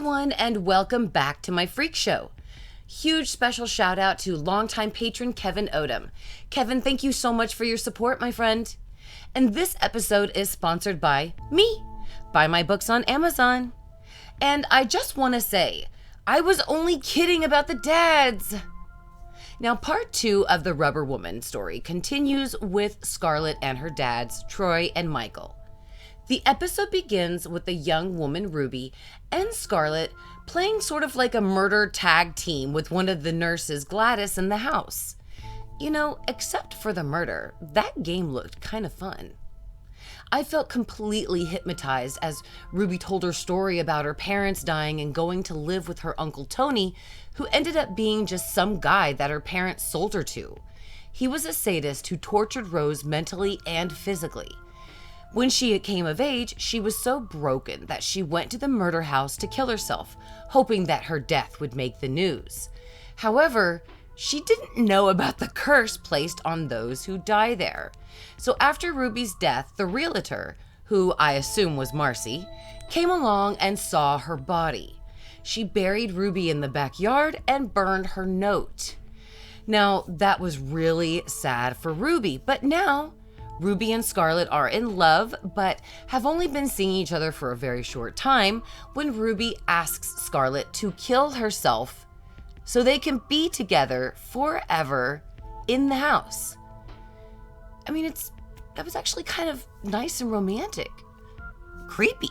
everyone, and welcome back to my freak show. Huge special shout out to longtime patron Kevin Odom. Kevin, thank you so much for your support, my friend. And this episode is sponsored by me. Buy my books on Amazon. And I just want to say, I was only kidding about the dads. Now, part 2 of the Rubber Woman story continues with Scarlett and her dads, Troy and Michael. The episode begins with the young woman, Ruby, and Scarlett playing sort of like a murder tag team with one of the nurses, Gladys, in the house. You know, except for the murder, that game looked kind of fun. I felt completely hypnotized as Ruby told her story about her parents dying and going to live with her Uncle Tony, who ended up being just some guy that her parents sold her to. He was a sadist who tortured Rose mentally and physically. When she came of age, she was so broken that she went to the murder house to kill herself, hoping that her death would make the news. However, she didn't know about the curse placed on those who die there. So after Ruby's death, the realtor, who I assume was Marcy, came along and saw her body. She buried Ruby in the backyard and burned her note. Now, that was really sad for Ruby, but now Ruby and Scarlett are in love, but have only been seeing each other for a very short time when Ruby asks Scarlett to kill herself so they can be together forever in the house. I mean, that was actually kind of nice and romantic. Creepy,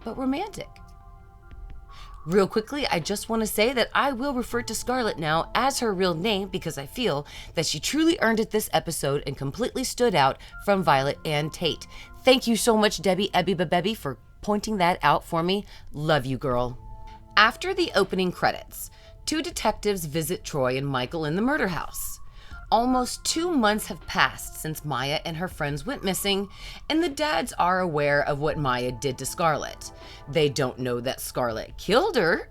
but romantic. Real quickly, I just want to say that I will refer to Scarlett now as her real name because I feel that she truly earned it this episode and completely stood out from Violet and Tate. Thank you so much, Debbie Ebby for pointing that out for me. Love you, girl. After the opening credits, 2 detectives visit Troy and Michael in the murder house. Almost 2 months have passed since Maya and her friends went missing, and the dads are aware of what Maya did to Scarlett. They don't know that Scarlett killed her.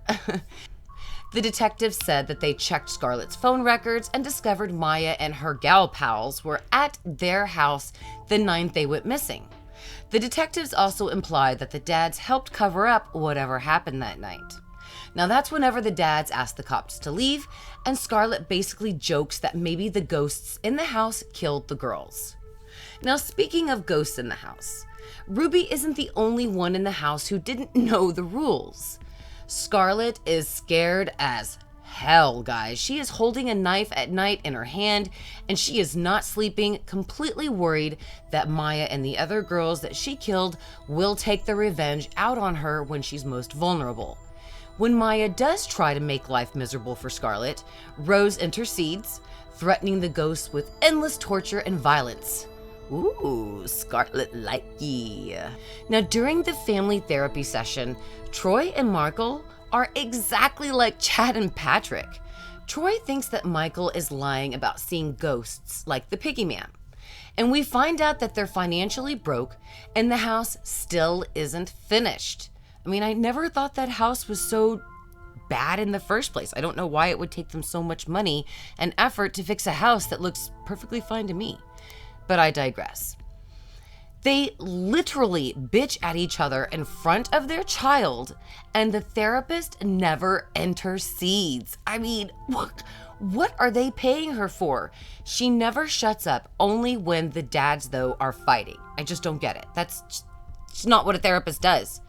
The detectives said that they checked Scarlett's phone records and discovered Maya and her gal pals were at their house the night they went missing. The detectives also implied that the dads helped cover up whatever happened that night. Now that's whenever the dads ask the cops to leave, and Scarlett basically jokes that maybe the ghosts in the house killed the girls. Now, speaking of ghosts in the house, Ruby isn't the only one in the house who didn't know the rules. Scarlett is scared as hell, guys. She is holding a knife at night in her hand, and she is not sleeping, completely worried that Maya and the other girls that she killed will take their revenge out on her when she's most vulnerable. When Maya does try to make life miserable for Scarlett, Rose intercedes, threatening the ghosts with endless torture and violence. Ooh, Scarlett likey. Now, during the family therapy session, Troy and Michael are exactly like Chad and Patrick. Troy thinks that Michael is lying about seeing ghosts like the Piggy Man. And we find out that they're financially broke and the house still isn't finished. I mean, I never thought that house was so bad in the first place. I don't know why it would take them so much money and effort to fix a house that looks perfectly fine to me. But I digress. They literally bitch at each other in front of their child, and the therapist never intercedes. I mean, what are they paying her for? She never shuts up, only when the dads, though, are fighting. I just don't get it. That's just not what a therapist does.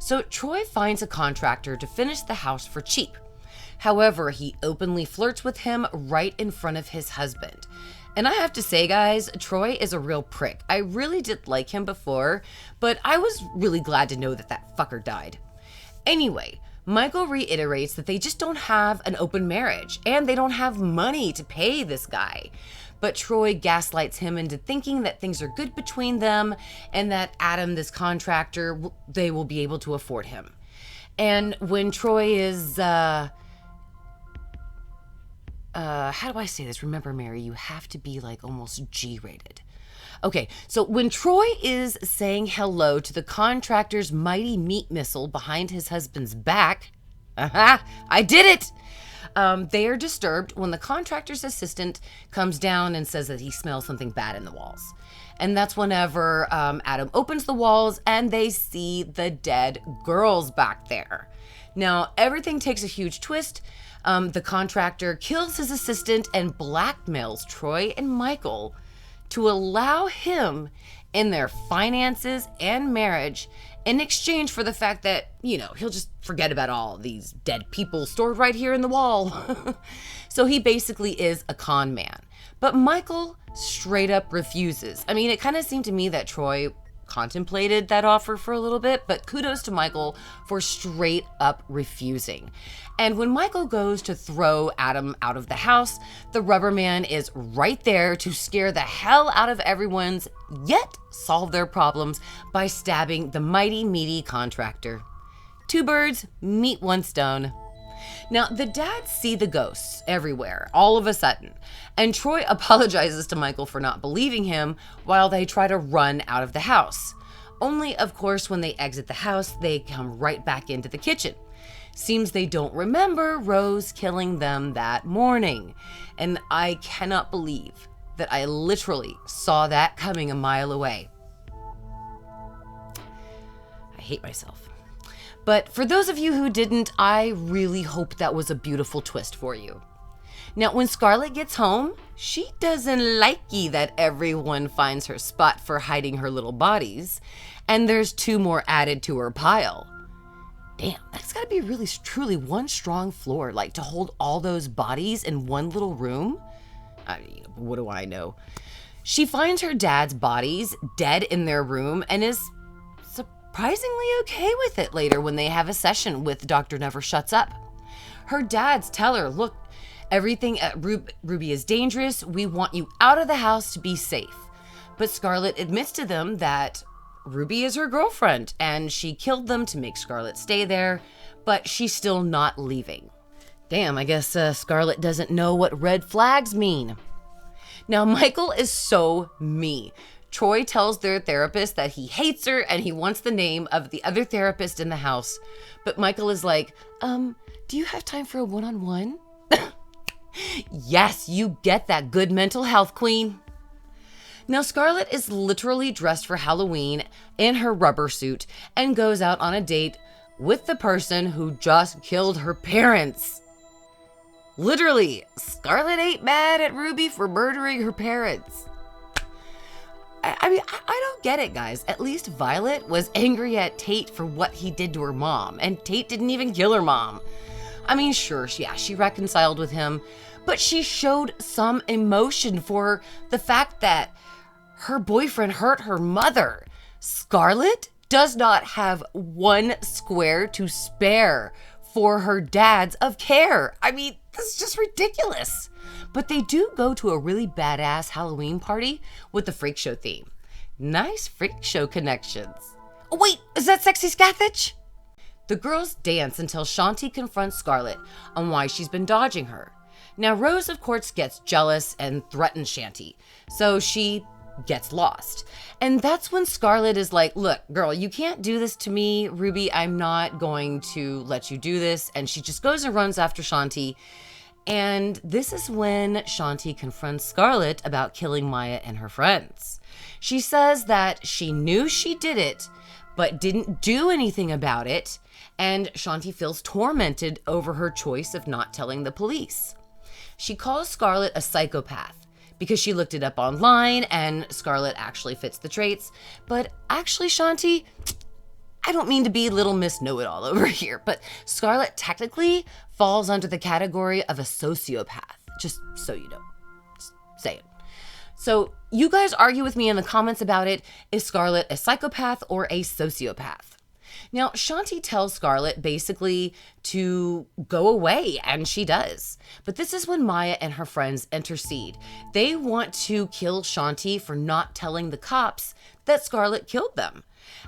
So Troy finds a contractor to finish the house for cheap. However, he openly flirts with him right in front of his husband. And I have to say, guys, Troy is a real prick. I really did like him before, but I was really glad to know that that fucker died. Anyway, Michael reiterates that they just don't have an open marriage and they don't have money to pay this guy. But Troy gaslights him into thinking that things are good between them and that Adam, this contractor, they will be able to afford him. And when Troy is, how do I say this? Remember, Mary, you have to be like almost G-rated. Okay, so when Troy is saying hello to the contractor's mighty meat missile behind his husband's back, I did it! They are disturbed when the contractor's assistant comes down and says that he smells something bad in the walls. And that's whenever Adam opens the walls and they see the dead girls back there. Now, everything takes a huge twist. The contractor kills his assistant and blackmails Troy and Michael to allow him in their finances and marriage in exchange for the fact that, he'll just forget about all these dead people stored right here in the wall. So he basically is a con man. But Michael straight up refuses. I mean, it kind of seemed to me that Troy contemplated that offer for a little bit, but kudos to Michael for straight up refusing. And when Michael goes to throw Adam out of the house, the rubber man is right there to scare the hell out of everyone's, yet solve their problems by stabbing the mighty meaty contractor. Two birds meet one stone. Now, the dads see the ghosts everywhere, all of a sudden, and Troy apologizes to Michael for not believing him while they try to run out of the house. Only, of course, when they exit the house, they come right back into the kitchen. Seems they don't remember Rose killing them that morning, and I cannot believe that I literally saw that coming a mile away. I hate myself. But for those of you who didn't, I really hope that was a beautiful twist for you. Now, when Scarlett gets home, she doesn't likey that everyone finds her spot for hiding her little bodies, and there's 2 more added to her pile. Damn, that's gotta be really, truly one strong floor, like to hold all those bodies in one little room. What do I know? She finds her dad's bodies dead in their room and is surprisingly okay with it later when they have a session with Dr. Never Shuts Up. Her dads tell her, look, everything at Ruby is dangerous. We want you out of the house to be safe. But Scarlett admits to them that Ruby is her girlfriend and she killed them to make Scarlett stay there, but she's still not leaving. Damn, I guess Scarlett doesn't know what red flags mean. Now, Michael is so me. Troy tells their therapist that he hates her and he wants the name of the other therapist in the house. But Michael is like, do you have time for a one-on-one? Yes, you get that good mental health, queen. Now, Scarlett is literally dressed for Halloween in her rubber suit and goes out on a date with the person who just killed her parents. Literally, Scarlett ain't mad at Ruby for murdering her parents. I mean, I don't get it, guys. At least Violet was angry at Tate for what he did to her mom, and Tate didn't even kill her mom. I mean, sure, she reconciled with him, but she showed some emotion for the fact that her boyfriend hurt her mother. Scarlett does not have 1 square to spare for her dads of care. I mean, this is just ridiculous. But they do go to a really badass Halloween party with the freak show theme. Nice freak show connections. Oh wait, is that Sexy Scathach? The girls dance until Shanti confronts Scarlett on why she's been dodging her. Now Rose, of course, gets jealous and threatens Shanti, so she gets lost. And that's when Scarlett is like, look, girl, you can't do this to me, Ruby. I'm not going to let you do this. And she just goes and runs after Shanti. And this is when Shanti confronts Scarlett about killing Maya and her friends. She says that she knew she did it, but didn't do anything about it. And Shanti feels tormented over her choice of not telling the police. She calls Scarlett a psychopath because she looked it up online and Scarlett actually fits the traits. But actually, Shanti, I don't mean to be Little Miss Know-It-All over here, but Scarlett technically falls under the category of a sociopath, just so you know. Just say it. So you guys argue with me in the comments about it. Is Scarlett a psychopath or a sociopath? Now, Shanti tells Scarlett basically to go away, and she does. But this is when Maya and her friends intercede. They want to kill Shanti for not telling the cops that Scarlett killed them.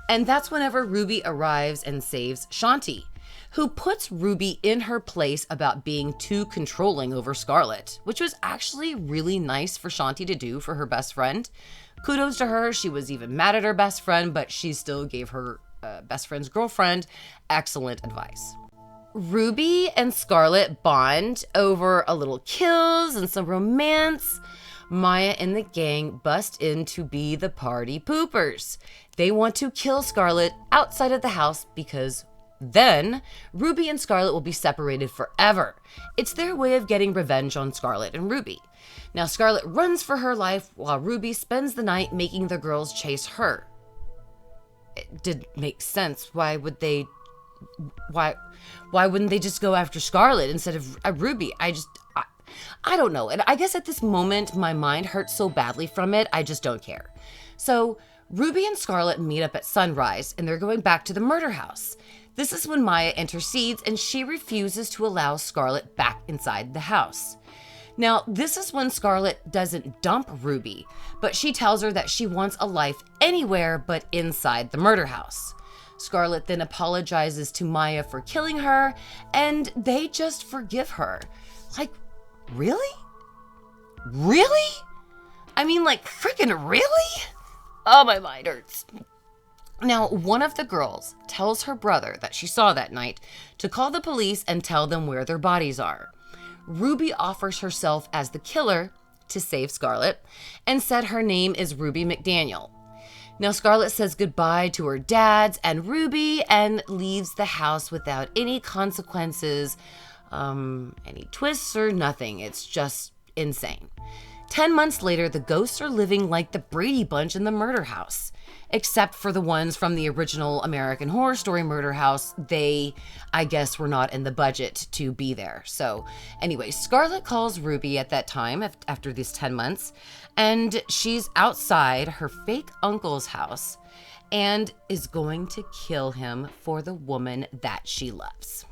And that's whenever Ruby arrives and saves Shanti, who puts Ruby in her place about being too controlling over Scarlett, which was actually really nice for Shanti to do for her best friend. Kudos to her. She was even mad at her best friend, but she still gave her best friend's girlfriend excellent advice. Ruby and Scarlett bond over a little kills and some romance. Maya and the gang bust in to be the party poopers. They want to kill Scarlett outside of the house because Then, Ruby and Scarlet will be separated forever. It's their way of getting revenge on Scarlet and Ruby. Now, Scarlet runs for her life while Ruby spends the night making the girls chase her. It did make sense. Why wouldn't they just go after Scarlet instead of Ruby? I don't know. And I guess at this moment, my mind hurts so badly from it, I just don't care. So, Ruby and Scarlet meet up at sunrise, and they're going back to the murder house. This is when Maya intercedes, and she refuses to allow Scarlet back inside the house. Now, this is when Scarlet doesn't dump Ruby, but she tells her that she wants a life anywhere but inside the murder house. Scarlet then apologizes to Maya for killing her, and they just forgive her. Like, really? Really? I mean, like, freaking really? Oh, my mind hurts. Now, one of the girls tells her brother that she saw that night to call the police and tell them where their bodies are. Ruby offers herself as the killer to save Scarlet and said her name is Ruby McDaniel. Now, Scarlet says goodbye to her dads and Ruby and leaves the house without any consequences, any twists or nothing. It's just insane. 10 months later, the ghosts are living like the Brady Bunch in the murder house. Except for the ones from the original American Horror Story murder house. They, I guess, were not in the budget to be there. So anyway, Scarlet calls Ruby at that time after these 10 months, and she's outside her fake uncle's house and is going to kill him for the woman that she loves.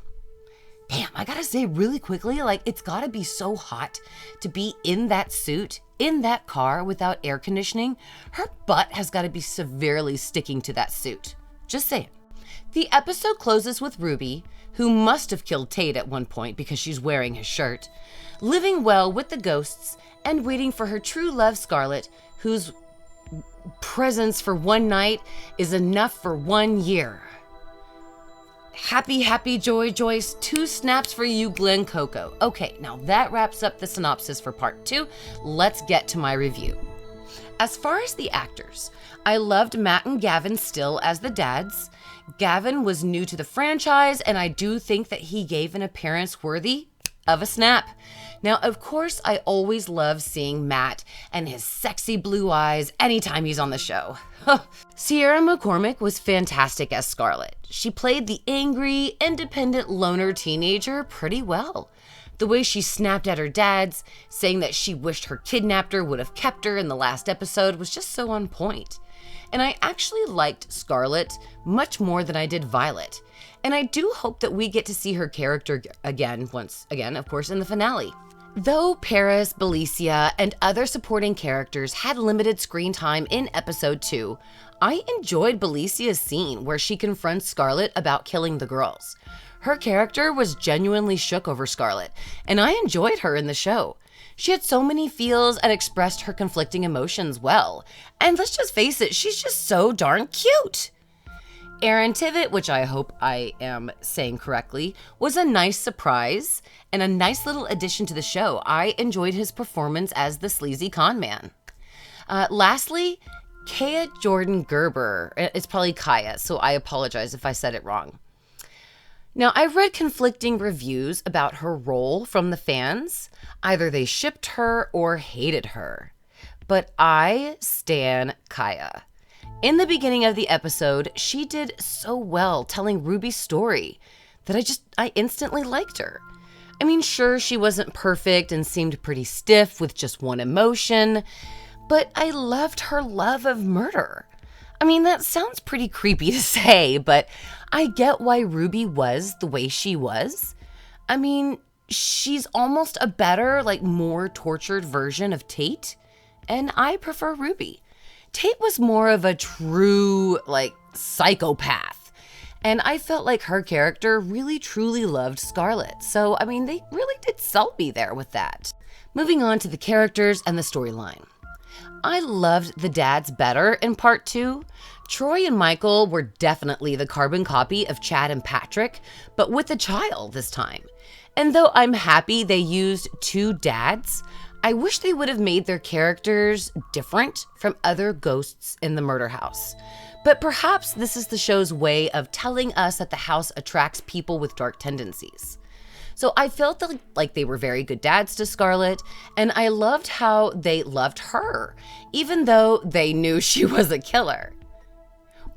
Damn, I gotta say really quickly, like, it's gotta be so hot to be in that suit, in that car without air conditioning. Her butt has gotta be severely sticking to that suit. Just saying. The episode closes with Ruby, who must have killed Tate at one point because she's wearing his shirt, living well with the ghosts and waiting for her true love, Scarlet, whose presence for one night is enough for 1 year. Happy, happy, joy, Joyce. 2 snaps for you, Glen Coco. Okay, now that wraps up the synopsis for part 2. Let's get to my review. As far as the actors, I loved Matt and Gavin Still as the dads. Gavin was new to the franchise, and I do think that he gave an appearance worthy of a snap. Now, of course, I always love seeing Matt and his sexy blue eyes anytime he's on the show. Sierra McCormick was fantastic as Scarlet. She played the angry, independent loner teenager pretty well. The way she snapped at her dads, saying that she wished her kidnapper would have kept her in the last episode, was just so on point. And I actually liked Scarlet much more than I did Violet. And I do hope that we get to see her character once again, of course, in the finale. Though Paris, Belicia, and other supporting characters had limited screen time in episode 2, I enjoyed Belicia's scene where she confronts Scarlet about killing the girls. Her character was genuinely shook over Scarlet, and I enjoyed her in the show. She had so many feels and expressed her conflicting emotions well. And let's just face it, she's just so darn cute. Aaron Tveit, which I hope I am saying correctly, was a nice surprise and a nice little addition to the show. I enjoyed his performance as the sleazy con man. Lastly, Kaya Jordan Gerber. It's probably Kaya, so I apologize if I said it wrong. Now, I've read conflicting reviews about her role from the fans. Either they shipped her or hated her. But I stan Kaya. In the beginning of the episode, she did so well telling Ruby's story that I instantly liked her. I mean, sure, she wasn't perfect and seemed pretty stiff with just one emotion, but I loved her love of murder. I mean, that sounds pretty creepy to say, but I get why Ruby was the way she was. I mean, she's almost a better, more tortured version of Tate, and I prefer Ruby. Tate was more of a true, psychopath. And I felt like her character really, truly loved Scarlet. So, I mean, they really did sell me there with that. Moving on to the characters and the storyline. I loved the dads better in part 2. Troy and Michael were definitely the carbon copy of Chad and Patrick, but with a child this time. And though I'm happy they used 2 dads, I wish they would have made their characters different from other ghosts in the murder house. But perhaps this is the show's way of telling us that the house attracts people with dark tendencies. So I felt like they were very good dads to Scarlett, and I loved how they loved her, even though they knew she was a killer.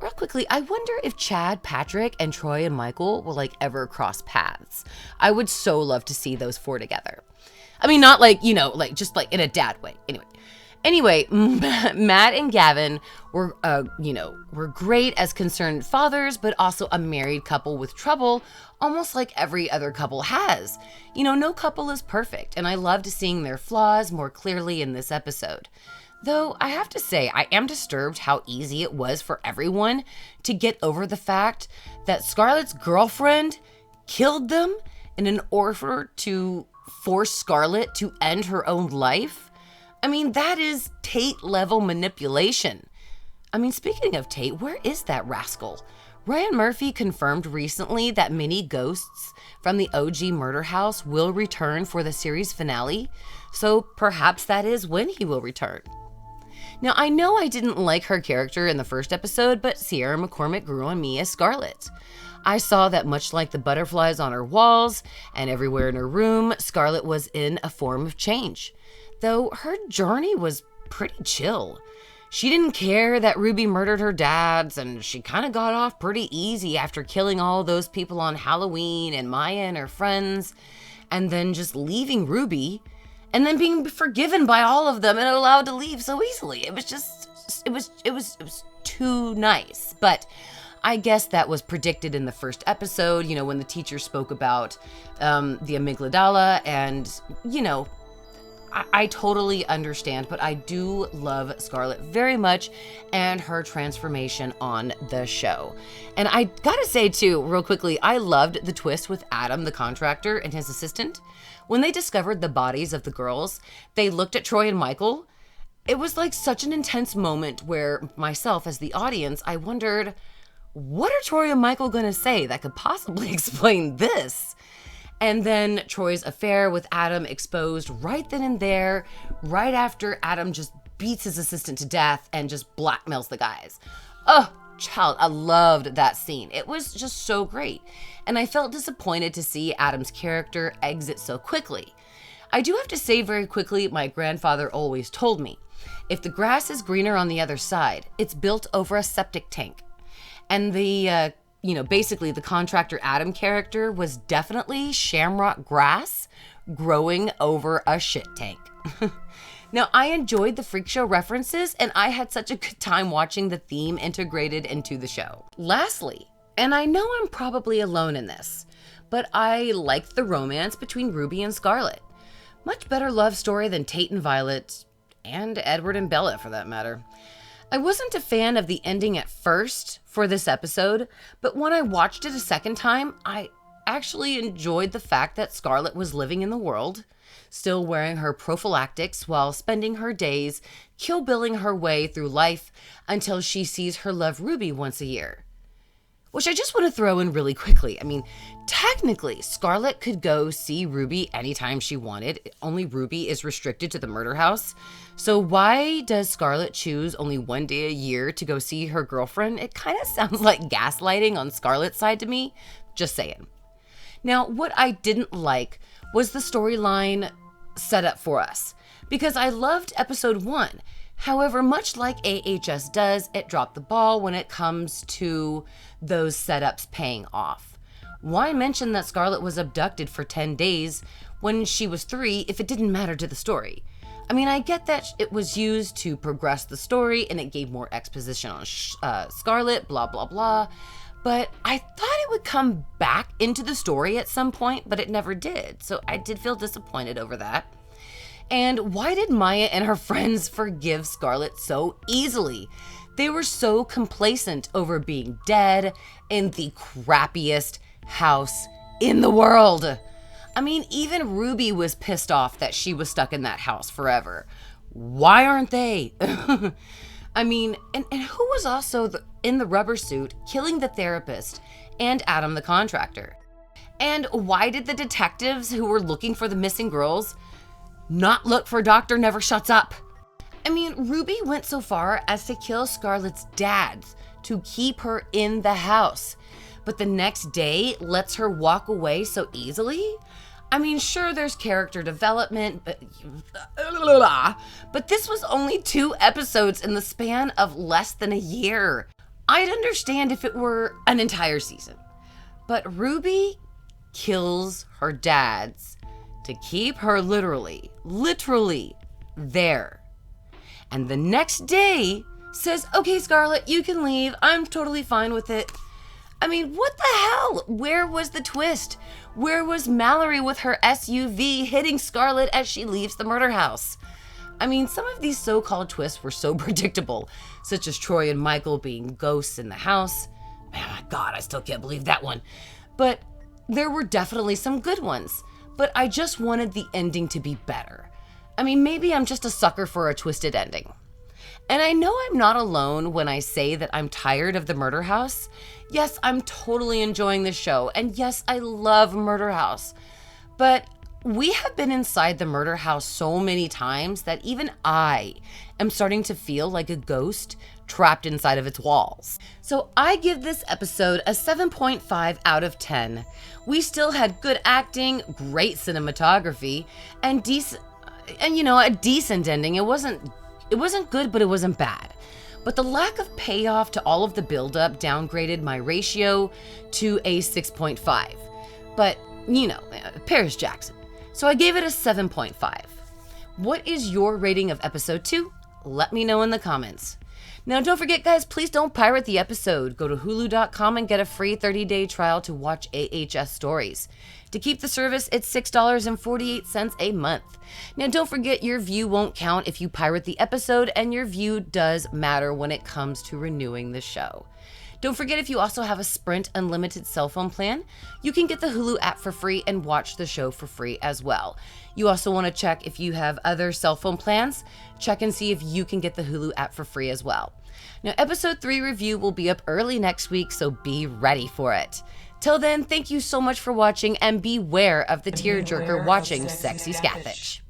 Real quickly, I wonder if Chad, Patrick, and Troy and Michael will ever cross paths. I would so love to see those four together. I mean, not just in a dad way. Anyway, Matt and Gavin were great as concerned fathers, but also a married couple with trouble, almost like every other couple has. No couple is perfect, and I loved seeing their flaws more clearly in this episode. Though I have to say, I am disturbed how easy it was for everyone to get over the fact that Scarlett's girlfriend killed them in order to force Scarlett to end her own life. I mean, that is Tate-level manipulation. I mean, speaking of Tate, where is that rascal? Ryan Murphy confirmed recently that many ghosts from the OG murder house will return for the series finale, so perhaps that is when he will return. Now, I know I didn't like her character in the first episode, but Sierra McCormick grew on me as Scarlett. I saw that much like the butterflies on her walls and everywhere in her room, Scarlett was in a form of change. Though her journey was pretty chill. She didn't care that Ruby murdered her dads, and she kind of got off pretty easy after killing all those people on Halloween and Maya and her friends, and then just leaving Ruby, and then being forgiven by all of them and allowed to leave so easily. It was too nice. But I guess that was predicted in the first episode, when the teacher spoke about the amygdala, and, I totally understand, but I do love Scarlett very much and her transformation on the show. And I gotta say too, real quickly, I loved the twist with Adam, the contractor, and his assistant. When they discovered the bodies of the girls, they looked at Troy and Michael. It was like such an intense moment where myself as the audience, I wondered, what are Troy and Michael gonna say that could possibly explain this? And then Troy's affair with Adam exposed right then and there, right after Adam just beats his assistant to death and just blackmails the guys. Oh, child, I loved that scene. It was just so great. And I felt disappointed to see Adam's character exit so quickly. I do have to say very quickly, my grandfather always told me, if the grass is greener on the other side, it's built over a septic tank. And basically the contractor Adam character was definitely shamrock grass growing over a shit tank. Now, I enjoyed the Freak Show references, and I had such a good time watching the theme integrated into the show. Lastly, and I know I'm probably alone in this, but I liked the romance between Ruby and Scarlett. Much better love story than Tate and Violet, and Edward and Bella for that matter. I wasn't a fan of the ending at first for this episode, but when I watched it a second time, I actually enjoyed the fact that Scarlett was living in the world, still wearing her prophylactics while spending her days kill-billing her way through life until she sees her love Ruby once a year. Which I just want to throw in really quickly. I mean, technically, Scarlett could go see Ruby anytime she wanted. Only Ruby is restricted to the murder house. So why does Scarlett choose only one day a year to go see her girlfriend? It kind of sounds like gaslighting on Scarlett's side to me. Just saying. Now, what I didn't like was the storyline set up for us, because I loved episode 1. However, much like AHS does, it dropped the ball when it comes to those setups paying off. Why mention that Scarlett was abducted for 10 days when she was 3 if it didn't matter to the story? I mean, I get that it was used to progress the story and it gave more exposition on Scarlett, blah, blah, blah. But I thought it would come back into the story at some point, but it never did. So I did feel disappointed over that. And why did Maya and her friends forgive Scarlett so easily? They were so complacent over being dead in the crappiest house in the world. I mean, even Ruby was pissed off that she was stuck in that house forever. Why aren't they? I mean, and who was also in the rubber suit killing the therapist and Adam the contractor? And why did the detectives who were looking for the missing girls not look for Dr. Never Shuts Up? I mean, Ruby went so far as to kill Scarlett's dad to keep her in the house, but the next day lets her walk away so easily? I mean, sure, there's character development, but this was only 2 episodes in the span of less than a year. I'd understand if it were an entire season, but Ruby kills her dads to keep her literally there. And the next day says, okay, Scarlett, you can leave. I'm totally fine with it. I mean, what the hell? Where was the twist? Where was Mallory with her SUV hitting Scarlett as she leaves the murder house? I mean, some of these so-called twists were so predictable, such as Troy and Michael being ghosts in the house. Man, my God, I still can't believe that one. But there were definitely some good ones. But I just wanted the ending to be better. I mean, maybe I'm just a sucker for a twisted ending. And I know I'm not alone when I say that I'm tired of the murder house. Yes, I'm totally enjoying the show. And yes, I love Murder House. But we have been inside the murder house so many times that even I am starting to feel like a ghost trapped inside of its walls. So I give this episode a 7.5 out of 10. We still had good acting, great cinematography, and a decent ending. It wasn't good, but it wasn't bad. But the lack of payoff to all of the buildup downgraded my ratio to a 6.5. But, Paris Jackson. So I gave it a 7.5. What is your rating of episode 2? Let me know in the comments. Now, don't forget, guys, please don't pirate the episode. Go to hulu.com and get a free 30-day trial to watch AHS stories. To keep the service, it's $6.48 a month. Now, don't forget, your view won't count if you pirate the episode, and your view does matter when it comes to renewing the show. Don't forget, if you also have a Sprint Unlimited cell phone plan, you can get the Hulu app for free and watch the show for free as well. You also want to check if you have other cell phone plans. Check and see if you can get the Hulu app for free as well. Now, episode 3 review will be up early next week, so be ready for it. Till then, thank you so much for watching, and beware of the tearjerker watching Sexy Scathach.